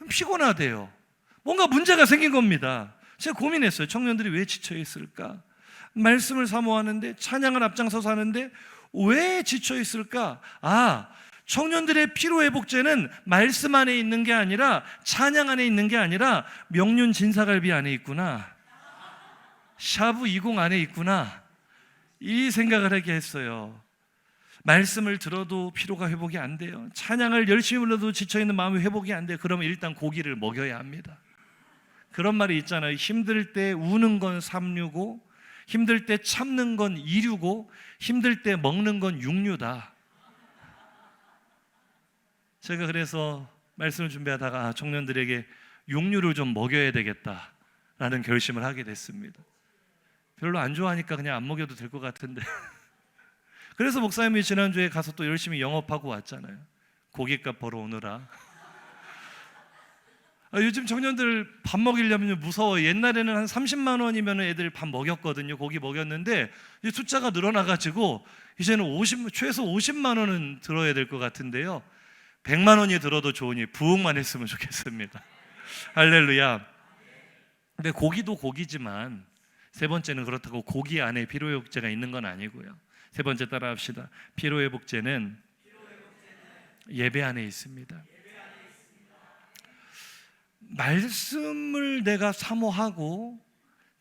피곤하대요. 뭔가 문제가 생긴 겁니다. 제가 고민했어요. 청년들이 왜 지쳐 있을까? 말씀을 사모하는데, 찬양을 앞장서서 하는데 왜 지쳐 있을까? 청년들의 피로회복제는 말씀 안에 있는 게 아니라, 찬양 안에 있는 게 아니라 명륜 진사갈비 안에 있구나, 샤브 20 안에 있구나, 이 생각을 하게 했어요. 말씀을 들어도 피로가 회복이 안 돼요. 찬양을 열심히 불러도 지쳐있는 마음이 회복이 안 돼요. 그러면 일단 고기를 먹여야 합니다. 그런 말이 있잖아요. 힘들 때 우는 건 365, 힘들 때 참는 건 265, 힘들 때 먹는 건 6류다. 제가 그래서 말씀을 준비하다가 청년들에게 육류를 좀 먹여야 되겠다라는 결심을 하게 됐습니다. 별로 안 좋아하니까 그냥 안 먹여도 될 것 같은데 그래서 목사님이 지난주에 가서 또 열심히 영업하고 왔잖아요. 고깃값 벌어 오느라. 요즘 청년들 밥 먹이려면 무서워요. 옛날에는 한 30만 원이면 애들 밥 먹였거든요. 고기 먹였는데 이제 숫자가 늘어나가지고 이제는 최소 50만 원은 들어야 될 것 같은데요. 100만 원이 들어도 좋으니 부흥만 했으면 좋겠습니다. 할렐루야. 근데 고기도 고기지만 세 번째는 그렇다고 고기 안에 피로회복제가 있는 건 아니고요. 세 번째 따라합시다. 피로회복제는 예배 안에 있습니다. 말씀을 내가 사모하고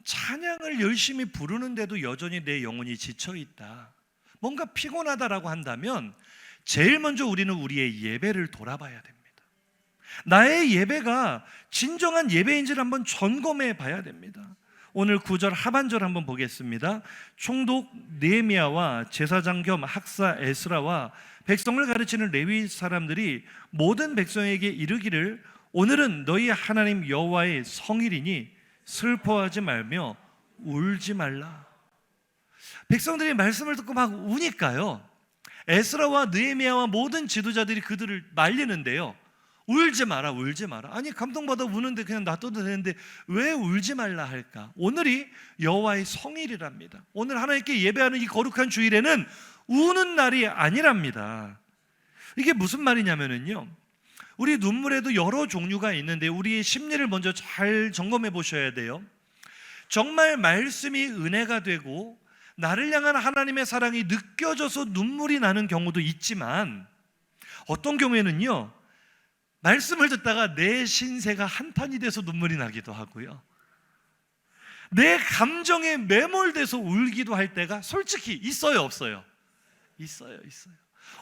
찬양을 열심히 부르는데도 여전히 내 영혼이 지쳐있다, 뭔가 피곤하다라고 한다면 제일 먼저 우리는 우리의 예배를 돌아봐야 됩니다. 나의 예배가 진정한 예배인지를 한번 점검해 봐야 됩니다. 오늘 9절 하반절 한번 보겠습니다. 총독 느헤미야와 제사장 겸 학사 에스라와 백성을 가르치는 레위 사람들이 모든 백성에게 이르기를 오늘은 너희 하나님 여호와의 성일이니 슬퍼하지 말며 울지 말라. 백성들이 말씀을 듣고 막 우니까요, 에스라와 느헤미야와 모든 지도자들이 그들을 말리는데요. 울지 마라, 울지 마라. 아니 감동받아 우는데 그냥 놔둬도 되는데 왜 울지 말라 할까? 오늘이 여호와의 성일이랍니다. 오늘 하나님께 예배하는 이 거룩한 주일에는 우는 날이 아니랍니다. 이게 무슨 말이냐면요, 우리 눈물에도 여러 종류가 있는데 우리의 심리를 먼저 잘 점검해 보셔야 돼요. 정말 말씀이 은혜가 되고 나를 향한 하나님의 사랑이 느껴져서 눈물이 나는 경우도 있지만, 어떤 경우에는요, 말씀을 듣다가 내 신세가 한탄이 돼서 눈물이 나기도 하고요, 내 감정에 매몰돼서 울기도 할 때가 솔직히 있어요, 없어요? 있어요.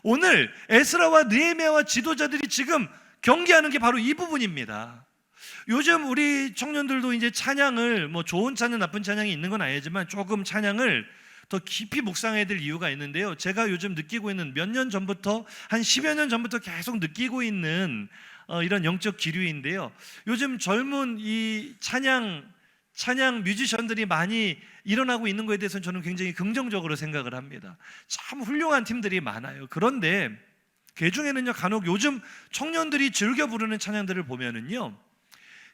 오늘 에스라와 느헤미야와 지도자들이 지금 경계하는 게 바로 이 부분입니다. 요즘 우리 청년들도 이제 찬양을, 뭐 좋은 찬양 나쁜 찬양이 있는 건 아니지만 조금 찬양을 더 깊이 묵상해야 될 이유가 있는데요, 제가 요즘 느끼고 있는, 몇 년 전부터 한 10여 년 전부터 계속 느끼고 있는 이런 영적 기류인데요, 요즘 젊은 이 찬양 뮤지션들이 많이 일어나고 있는 것에 대해서는 저는 굉장히 긍정적으로 생각을 합니다. 참 훌륭한 팀들이 많아요. 그런데 그 중에는요, 간혹 요즘 청년들이 즐겨 부르는 찬양들을 보면은요,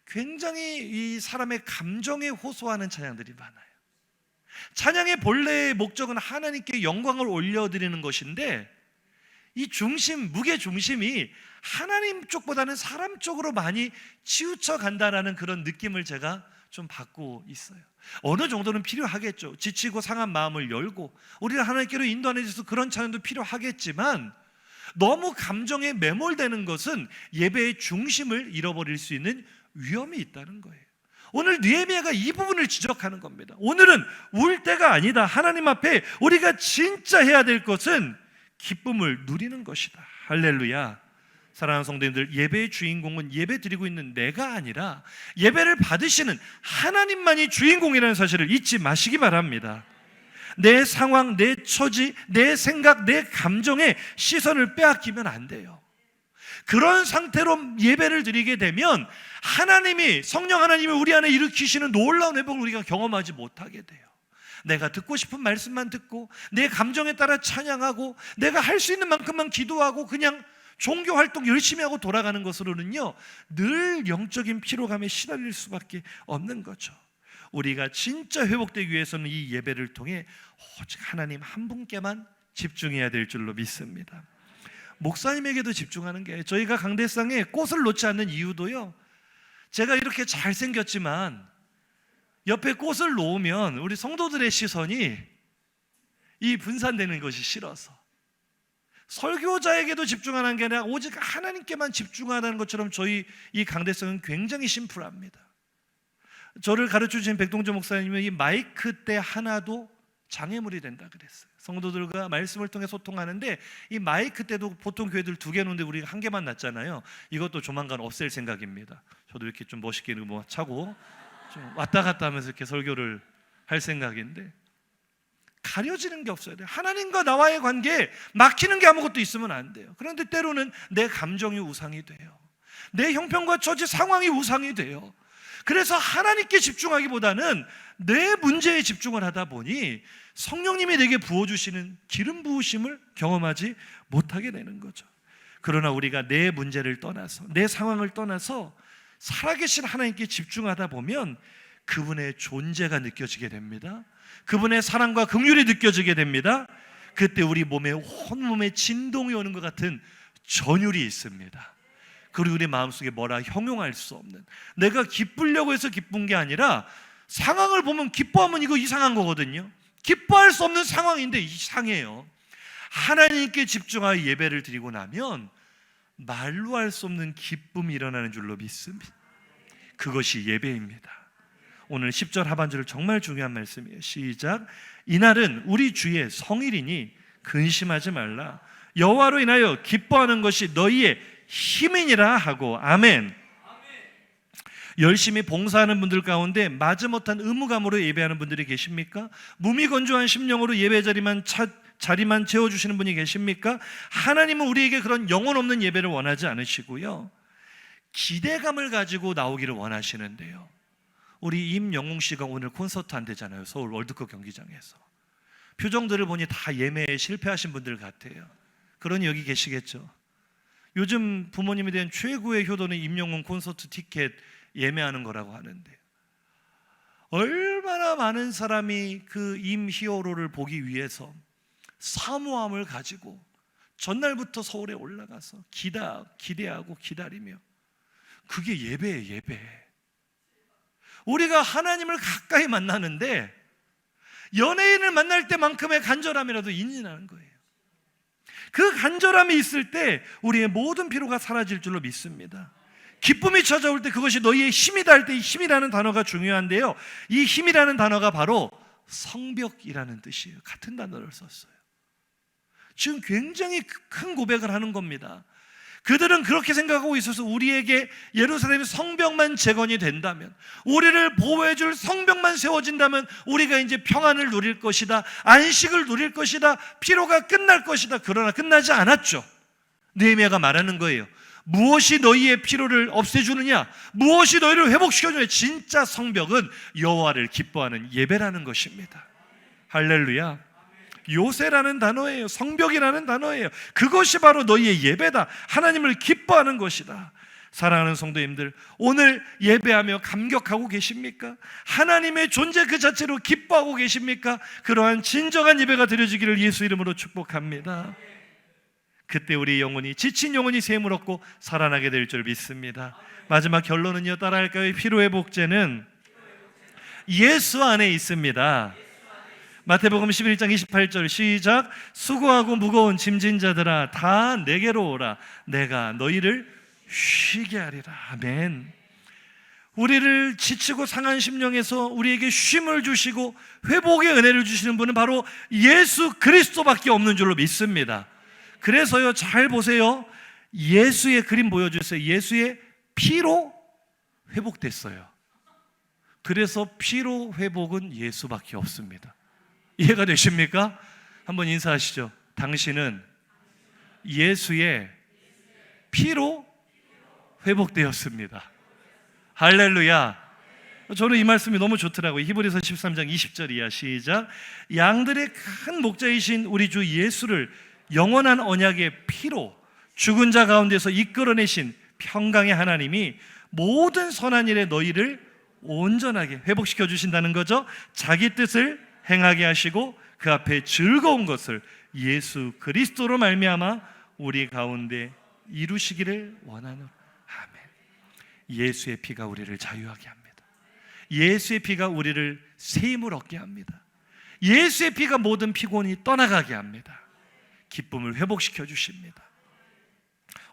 굉장히 이 사람의 감정에 호소하는 찬양들이 많아요. 찬양의 본래의 목적은 하나님께 영광을 올려드리는 것인데 이 무게 중심이 하나님 쪽보다는 사람 쪽으로 많이 치우쳐 간다라는 그런 느낌을 제가 좀 받고 있어요. 어느 정도는 필요하겠죠. 지치고 상한 마음을 열고 우리를 하나님께로 인도하는 데서 그런 찬양도 필요하겠지만, 너무 감정에 매몰되는 것은 예배의 중심을 잃어버릴 수 있는 위험이 있다는 거예요. 오늘 느헤미야가 이 부분을 지적하는 겁니다. 오늘은 울 때가 아니다. 하나님 앞에 우리가 진짜 해야 될 것은 기쁨을 누리는 것이다. 할렐루야. 사랑하는 성도님들, 예배의 주인공은 예배 드리고 있는 내가 아니라 예배를 받으시는 하나님만이 주인공이라는 사실을 잊지 마시기 바랍니다. 내 상황, 내 처지, 내 생각, 내 감정에 시선을 빼앗기면 안 돼요. 그런 상태로 예배를 드리게 되면 성령 하나님이 우리 안에 일으키시는 놀라운 회복을 우리가 경험하지 못하게 돼요. 내가 듣고 싶은 말씀만 듣고 내 감정에 따라 찬양하고 내가 할 수 있는 만큼만 기도하고 그냥 종교 활동 열심히 하고 돌아가는 것으로는요, 늘 영적인 피로감에 시달릴 수밖에 없는 거죠. 우리가 진짜 회복되기 위해서는 이 예배를 통해 오직 하나님 한 분께만 집중해야 될 줄로 믿습니다. 목사님에게도 집중하는 게, 저희가 강대상에 꽃을 놓지 않는 이유도요, 제가 이렇게 잘생겼지만 옆에 꽃을 놓으면 우리 성도들의 시선이 이 분산되는 것이 싫어서, 설교자에게도 집중하는 게 아니라 오직 하나님께만 집중하는 것처럼 저희 이 강대상은 굉장히 심플합니다. 저를 가르쳐주신 백동재 목사님은 이 마이크 때 하나도 장애물이 된다 그랬어요. 성도들과 말씀을 통해 소통하는데 이 마이크 때도 보통 교회들 2개 놓는데 우리가 1개만 놨잖아요. 이것도 조만간 없앨 생각입니다. 저도 이렇게 좀 멋있게 뭐 차고 좀 왔다 갔다 하면서 이렇게 설교를 할 생각인데, 가려지는 게 없어야 돼요. 하나님과 나와의 관계에 막히는 게 아무것도 있으면 안 돼요. 그런데 때로는 내 감정이 우상이 돼요. 내 형편과 처지 상황이 우상이 돼요. 그래서 하나님께 집중하기보다는 내 문제에 집중을 하다 보니 성령님이 내게 부어주시는 기름 부으심을 경험하지 못하게 되는 거죠. 그러나 우리가 내 문제를 떠나서, 내 상황을 떠나서 살아계신 하나님께 집중하다 보면 그분의 존재가 느껴지게 됩니다. 그분의 사랑과 긍휼이 느껴지게 됩니다. 그때 우리 몸에, 온몸에 진동이 오는 것 같은 전율이 있습니다. 그리고 우리 마음속에 뭐라 형용할 수 없는, 내가 기쁘려고 해서 기쁜 게 아니라 상황을 보면 기뻐하면 이거 이상한 거거든요. 기뻐할 수 없는 상황인데 이상해요. 하나님께 집중하여 예배를 드리고 나면 말로 할 수 없는 기쁨이 일어나는 줄로 믿습니다. 그것이 예배입니다. 오늘 10절 하반절을 정말 중요한 말씀이에요. 시작. 이날은 우리 주의 성일이니 근심하지 말라. 여호와로 인하여 기뻐하는 것이 너희의 힘이니라 하고. 아멘. 열심히 봉사하는 분들 가운데 마지못한 의무감으로 예배하는 분들이 계십니까? 무미건조한 심령으로 예배 자리만 채워주시는 분이 계십니까? 하나님은 우리에게 그런 영혼 없는 예배를 원하지 않으시고요, 기대감을 가지고 나오기를 원하시는데요. 우리 임영웅 씨가 오늘 콘서트 한대잖아요. 서울 월드컵 경기장에서. 표정들을 보니 다 예매에 실패하신 분들 같아요. 그러니 여기 계시겠죠. 요즘 부모님에 대한 최고의 효도는 임영웅 콘서트 티켓 예매하는 거라고 하는데, 얼마나 많은 사람이 그 임히어로를 보기 위해서 사모함을 가지고 전날부터 서울에 올라가서 기대하고 기다리며, 그게 예배예요. 예배. 우리가 하나님을 가까이 만나는데 연예인을 만날 때만큼의 간절함이라도 있느냐는 거예요. 그 간절함이 있을 때 우리의 모든 피로가 사라질 줄로 믿습니다. 기쁨이 찾아올 때 그것이 너희의 힘이다 할 때 이 힘이라는 단어가 중요한데요, 이 힘이라는 단어가 바로 성벽이라는 뜻이에요. 같은 단어를 썼어요. 지금 굉장히 큰 고백을 하는 겁니다. 그들은 그렇게 생각하고 있어서 우리에게 예루살렘 성벽만 재건이 된다면, 우리를 보호해줄 성벽만 세워진다면 우리가 이제 평안을 누릴 것이다, 안식을 누릴 것이다, 피로가 끝날 것이다. 그러나 끝나지 않았죠. 느헤미야가 말하는 거예요. 무엇이 너희의 피로를 없애주느냐? 무엇이 너희를 회복시켜주느냐? 진짜 성벽은 여호와를 기뻐하는 예배라는 것입니다. 할렐루야. 요새라는 단어예요. 성벽이라는 단어예요. 그것이 바로 너희의 예배다. 하나님을 기뻐하는 것이다. 사랑하는 성도님들, 오늘 예배하며 감격하고 계십니까? 하나님의 존재 그 자체로 기뻐하고 계십니까? 그러한 진정한 예배가 드려지기를 예수 이름으로 축복합니다. 그때 우리 영혼이, 지친 영혼이 샘을 얻고 살아나게 될 줄 믿습니다. 마지막 결론은요, 따라할까요? 피로의 복제는 예수 안에 있습니다. 마태복음 11장 28절 시작. 수고하고 무거운 짐진 자들아 다 내게로 오라. 내가 너희를 쉬게 하리라. 아멘. 우리를 지치고 상한 심령에서 우리에게 쉼을 주시고 회복의 은혜를 주시는 분은 바로 예수 그리스도밖에 없는 줄로 믿습니다. 그래서요, 잘 보세요. 예수의 그림 보여주세요. 예수의 피로 회복됐어요. 그래서 피로 회복은 예수밖에 없습니다. 이해가 되십니까? 한번 인사하시죠. 당신은 예수의 피로 회복되었습니다. 할렐루야. 저는 이 말씀이 너무 좋더라고요. 히브리서 13장 20절 이하 시작. 양들의 큰 목자이신 우리 주 예수를 영원한 언약의 피로 죽은 자 가운데서 이끌어내신 평강의 하나님이 모든 선한 일에 너희를 온전하게 회복시켜 주신다는 거죠. 자기 뜻을 행하게 하시고 그 앞에 즐거운 것을 예수 그리스도로 말미암아 우리 가운데 이루시기를 원하노라. 아멘. 예수의 피가 우리를 자유하게 합니다. 예수의 피가 우리를 새 힘을 얻게 합니다. 예수의 피가 모든 피곤이 떠나가게 합니다. 기쁨을 회복시켜 주십니다.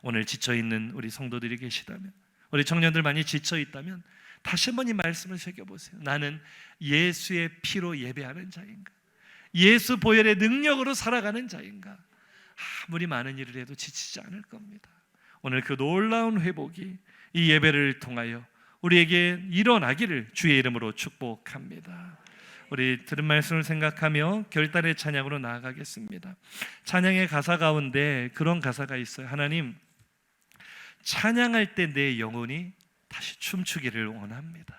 오늘 지쳐있는 우리 성도들이 계시다면, 우리 청년들 많이 지쳐있다면 다시 한번 이 말씀을 새겨보세요. 나는 예수의 피로 예배하는 자인가? 예수 보혈의 능력으로 살아가는 자인가? 아무리 많은 일을 해도 지치지 않을 겁니다. 오늘 그 놀라운 회복이 이 예배를 통하여 우리에게 일어나기를 주의 이름으로 축복합니다. 우리 들은 말씀을 생각하며 결단의 찬양으로 나아가겠습니다. 찬양의 가사 가운데 그런 가사가 있어요. 하나님, 찬양할 때 내 영혼이 다시 춤추기를 원합니다.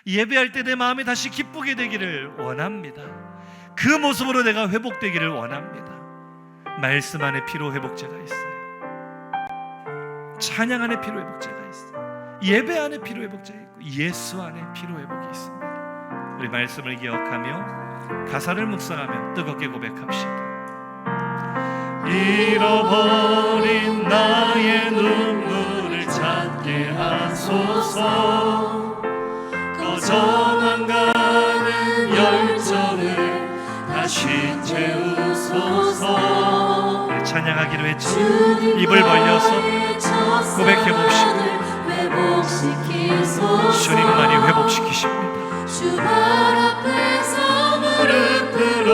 예배할 때 내 마음이 다시 기쁘게 되기를 원합니다. 그 모습으로 내가 회복되기를 원합니다. 말씀 안에 피로 회복제가 있어요. 찬양 안에 피로 회복제가 있어요. 예배 안에 피로 회복제가 있고 예수 안에 피로 회복이 있습니다. 우리 말씀을 기억하며 가사를 묵상하며 뜨겁게 고백합시다. 잃어버린 나의 눈물을 찾게 하소서. 꺼져만 가는 열정을 다시 채우소서. 찬양하기로 했죠. 입을 벌려서 고백해 봅시다. 주님만이 회복시키십니다. 주 발 앞에서 무릎으로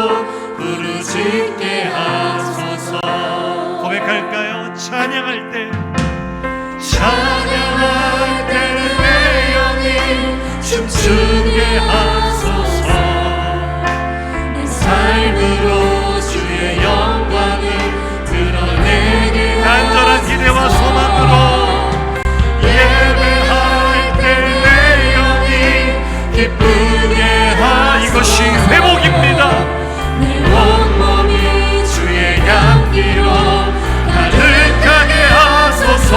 부르짖게 하소서. 고백할까요? 찬양할 때 내 영이 춤추게 하소서. 내 삶으로 주의 영광을 드러내게 하소서. 간절한 기대와 소망으로 예배할 때 내 영이 기쁘게 이것이 회복입니다. 내 온몸이 주의 향기로 가득하게 하소서.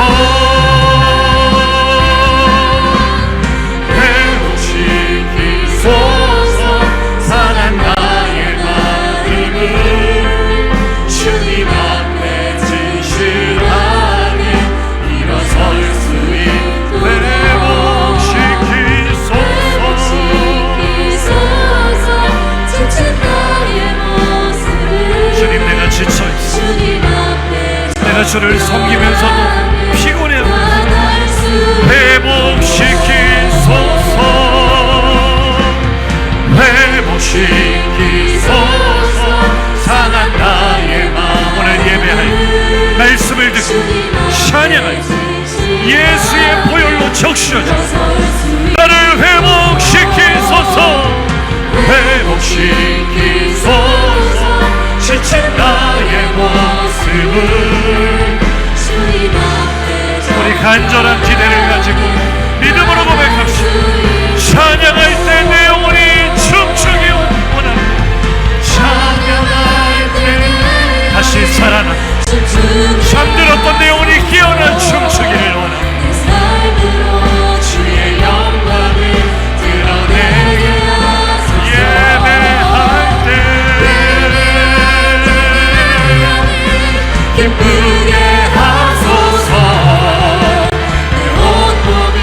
회복시키소서. 상한 나의 마음을 주님 앞에 진실하게 일어설 수 있도록 주님, 내가 지쳐있어. 내가 주를 섬기면서도 피곤해합니다. 회복시키소서. 회복시키소서. 상한 나의 마음. 오늘 예배할 말씀을 듣고 찬양할 예수의 보혈로 적셔져 나를 회복시키소서. 회복시키소서. 지친 나의 모습을 우리 간절한 기대를 가지고 믿음으로 고백합시다. 찬양할 때 내 영혼이 춤추기 원합니다. 찬양할 때 다시 살아나 잠들었던 내 영혼이 깨어나 춤추기를 원합니다. 주의 영광을 드러내게 하소서. 예배할 때 기쁘게 하소서. 내 온몸이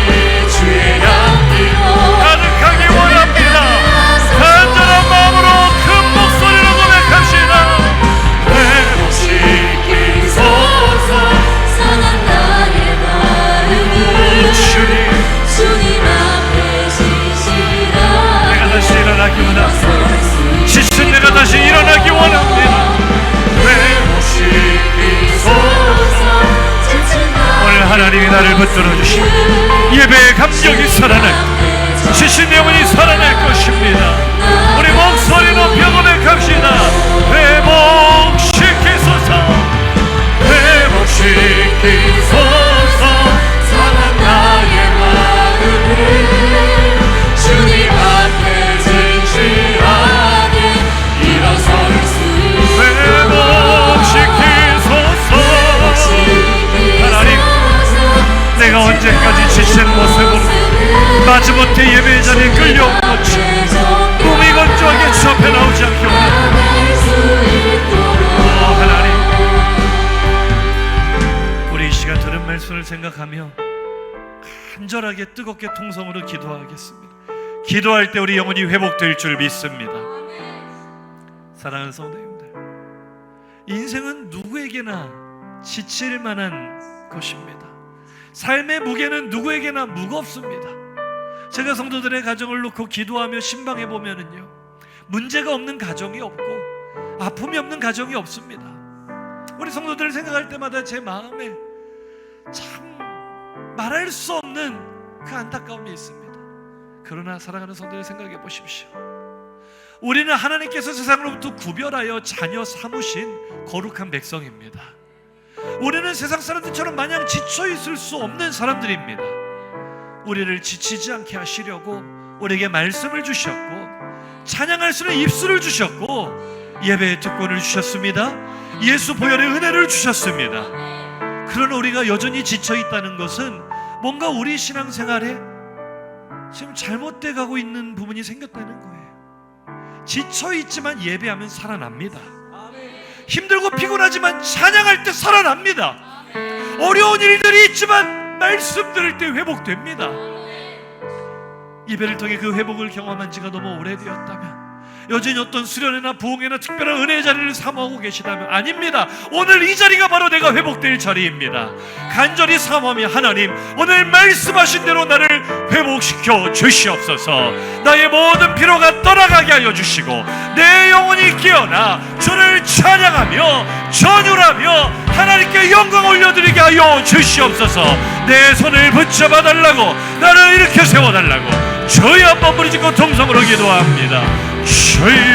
주의 향기로 가득하게 원합니다. 간절한 마음으로 큰 목소리로 고백합시다. 회복시키소서. 상한 나의 마음을 주님 앞에 진실하게 내가 다시 일어나기 원합니다. 지친 내가 다시 일어나기 원합니다. 오늘 하나님이 나를 붙들어 주시고 예배의 감격이 살아날 지친 영혼이 살아날 것입니다. 우리 목소리 높여 고백합시다. 회복시키소서. 회복시키소서. 상한 나의 마음을 주님 앞에 진실하게 일어설 수 있도록 회복시키소서. 하나님, 내가 언제까지 지친 모습으로 마지못해 예배의 자리에 끌려오고치 몸이 건조하게 주 앞에 나오지 않게 원합니다. 하나님, 우리 이 시간 들은 말씀을 생각하며 간절하게 뜨겁게 통성으로 기도하겠습니다. 기도할 때 우리 영혼이 회복될 줄 믿습니다. 사랑하는 성도님들, 인생은 누구에게나 지칠 만한 것입니다. 삶의 무게는 누구에게나 무겁습니다. 제가 성도들의 가정을 놓고 기도하며 신방해 보면은요, 문제가 없는 가정이 없고 아픔이 없는 가정이 없습니다. 우리 성도들을 생각할 때마다 제 마음에 참 말할 수 없는 그 안타까움이 있습니다. 그러나 사랑하는 성도들 생각해 보십시오. 우리는 하나님께서 세상으로부터 구별하여 자녀 삼으신 거룩한 백성입니다. 우리는 세상 사람들처럼 마냥 지쳐 있을 수 없는 사람들입니다. 우리를 지치지 않게 하시려고 우리에게 말씀을 주셨고, 찬양할 수 있는 입술을 주셨고, 예배의 특권을 주셨습니다. 예수 보혈의 은혜를 주셨습니다. 그러나 우리가 여전히 지쳐 있다는 것은 뭔가 우리 신앙생활에 지금 잘못돼 가고 있는 부분이 생겼다는 거예요. 지쳐 있지만 예배하면 살아납니다. 힘들고 피곤하지만 찬양할 때 살아납니다. 어려운 일들이 있지만 말씀 들을 때 회복됩니다. 예배를 통해 그 회복을 경험한 지가 너무 오래되었다면, 여전히 어떤 수련회나 부흥회나 특별한 은혜의 자리를 사모하고 계시다면, 아닙니다. 오늘 이 자리가 바로 내가 회복될 자리입니다. 간절히 사모하며, 하나님 오늘 말씀하신 대로 나를 회복시켜 주시옵소서. 나의 모든 피로가 떠나가게 하여 주시고 내 영혼이 깨어나 주를 찬양하며 전율하며 하나님께 영광 올려드리게 하여 주시옵소서. 내 손을 붙잡아 달라고, 나를 일으켜 세워달라고 주여 한번 부르짖고 통성으로 기도합니다. 주여